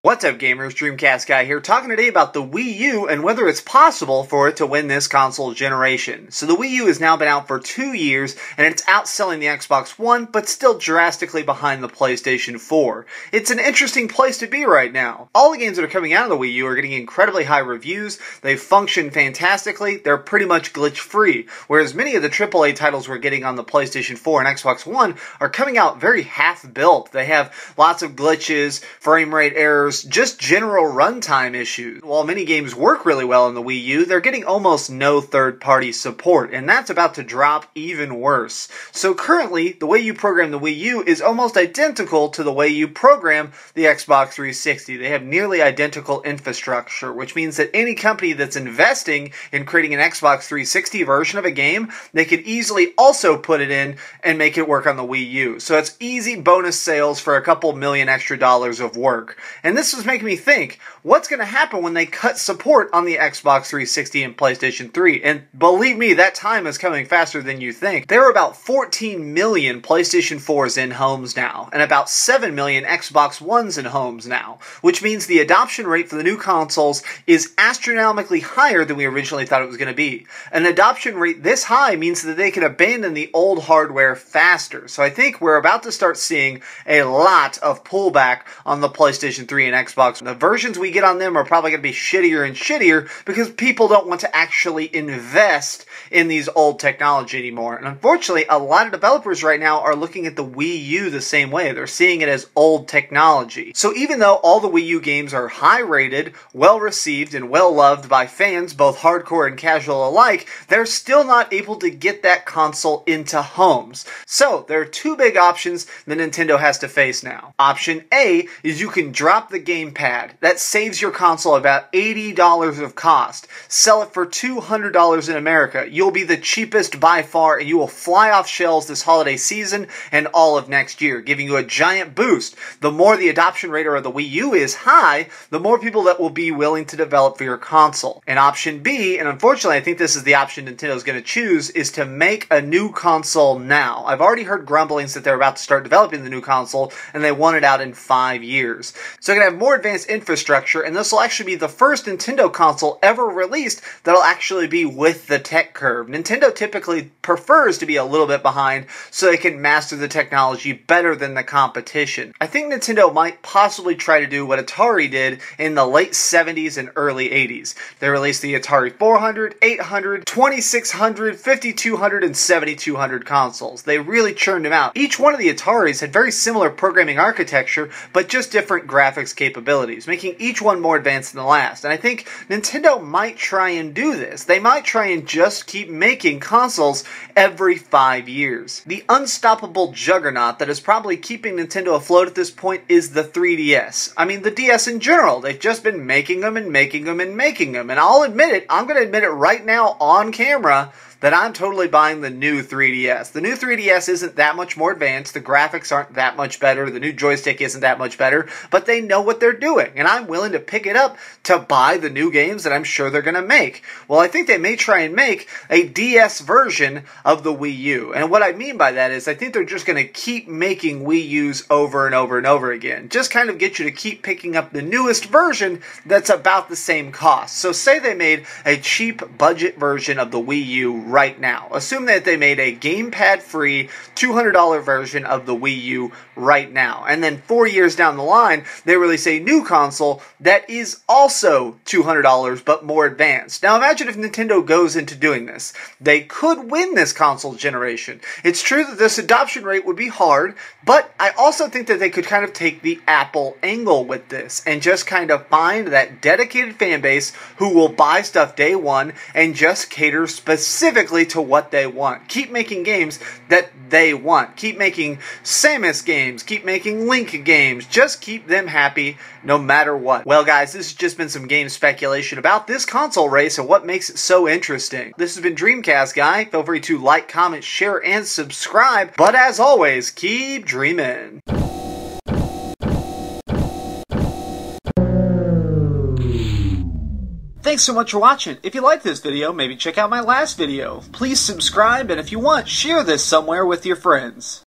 What's up gamers, DreamcastGuy here, talking today about the Wii U and whether it's possible for it to win this console generation. So the Wii U has now been out for 2 years, and it's outselling the Xbox One, but still drastically behind the PlayStation 4. It's an interesting place to be right now. All the games that are coming out of the Wii U are getting incredibly high reviews, they function fantastically, they're pretty much glitch-free, whereas many of the AAA titles we're getting on the PlayStation 4 and Xbox One are coming out very half-built. They have lots of glitches, frame rate errors, just general runtime issues. While many games work really well on the Wii U, they're getting almost no third-party support, and that's about to drop even worse. So currently, the way you program the Wii U is almost identical to the way you program the Xbox 360. They have nearly identical infrastructure, which means that any company that's investing in creating an Xbox 360 version of a game, they could easily also put it in and make it work on the Wii U. So it's easy bonus sales for a couple million extra dollars of work. And this was making me think, what's going to happen when they cut support on the Xbox 360 and PlayStation 3? And believe me, that time is coming faster than you think. There are about 14 million PlayStation 4s in homes now, and about 7 million Xbox Ones in homes now, which means the adoption rate for the new consoles is astronomically higher than we originally thought it was going to be. An adoption rate this high means that they can abandon the old hardware faster. So I think we're about to start seeing a lot of pullback on the PlayStation 3 and Xbox. The versions we get on them are probably going to be shittier and shittier because people don't want to actually invest in these old technology anymore. And unfortunately, a lot of developers right now are looking at the Wii U the same way. They're seeing it as old technology. So even though all the Wii U games are high rated, well received, and well loved by fans, both hardcore and casual alike, they're still not able to get that console into homes. So there are two big options that Nintendo has to face now. Option A is you can drop the gamepad. That saves your console about $80 of cost. Sell it for $200 in America. You'll be the cheapest by far, and you will fly off shelves this holiday season and all of next year, giving you a giant boost. The more the adoption rate of the Wii U is high, the more people that will be willing to develop for your console. And option B, and unfortunately I think this is the option Nintendo's going to choose, is to make a new console now. I've already heard grumblings that they're about to start developing the new console, and they want it out in 5 years. So they're going to have more advanced infrastructure, and this will actually be the first Nintendo console ever released that'll actually be with the tech curve. Nintendo typically prefers to be a little bit behind so they can master the technology better than the competition. I think Nintendo might possibly try to do what Atari did in the late 70s and early 80s. They released the Atari 400, 800, 2600, 5200, and 7200 consoles. They really churned them out. Each one of the Ataris had very similar programming architecture, but just different graphics capabilities, making each one more advanced than the last. And I think Nintendo might try and do this. They might try and just keep making consoles every 5 years. The unstoppable juggernaut that is probably keeping Nintendo afloat at this point is the 3DS. I mean, the DS in general. They've just been making them and making them and making them. And I'll admit it, I'm going to admit it right now on camera, that I'm totally buying the new 3DS. The new 3DS isn't that much more advanced, the graphics aren't that much better, the new joystick isn't that much better, but they know what they're doing, and I'm willing to pick it up to buy the new games that I'm sure they're going to make. Well, I think they may try and make a DS version of the Wii U, and what I mean by that is I think they're just going to keep making Wii U's over and over and over again. Just kind of get you to keep picking up the newest version that's about the same cost. So say they made a cheap budget version of the Wii U right now. Assume that they made a gamepad-free $200 version of the Wii U right now. And then 4 years down the line, they release a new console that is also $200 but more advanced. Now imagine if Nintendo goes into doing this. They could win this console generation. It's true that this adoption rate would be hard, but I also think that they could kind of take the Apple angle with this and just kind of find that dedicated fan base who will buy stuff day one and just cater specifically to what they want. Keep making games that they want. Keep making Samus games. Keep making Link games. Just keep them happy no matter what. Well guys, this has just been some game speculation about this console race and what makes it so interesting. This has been DreamcastGuy. Feel free to like, comment, share, and subscribe. But as always, keep dreaming. Thanks so much for watching. If you liked this video, maybe check out my last video. Please subscribe, and if you want, share this somewhere with your friends.